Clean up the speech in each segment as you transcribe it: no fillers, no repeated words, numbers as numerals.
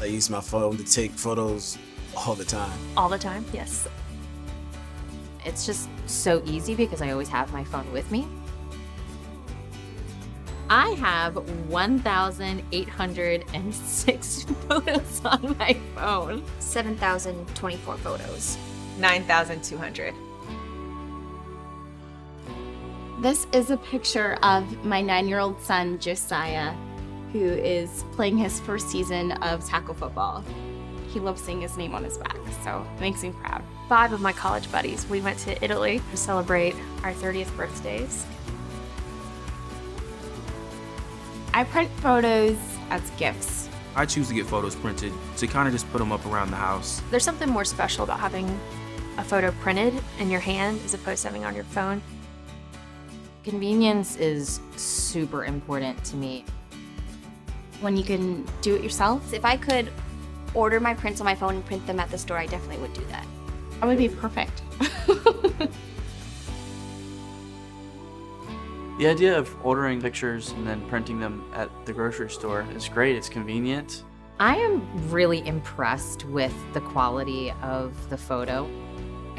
I use my phone to take photos all the time. All the time, yes. It's just so easy because I always have my phone with me. I have 1,806 photos on my phone. 7,024 photos. 9,200. This is a picture of my 9-year-old son, Josiah, who is playing his first season of tackle football. He loves seeing his name on his back, so it makes me proud. 5 of my college buddies, we went to Italy to celebrate our 30th birthdays. I print photos as gifts. I choose to get photos printed to kind of just put them up around the house. There's something more special about having a photo printed in your hand as opposed to having it on your phone. Convenience is super important to me. When you can do it yourself, If I could order my prints on my phone and print them at the store, I definitely would do that. that would be perfect. The idea of ordering pictures and then printing them at the grocery store is great. It's convenient. I am really impressed with the quality of the photo.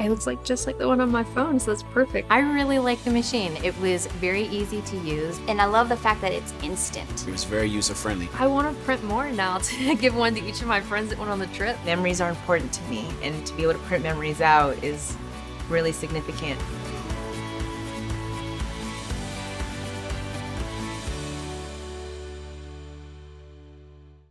It looks like just like the one on my phone, so that's perfect. I really like the machine. It was very easy to use. And I love the fact that it's instant. It's very user-friendly. I want to print more now to give one to each of my friends that went on the trip. Memories are important to me, and to be able to print memories out is really significant.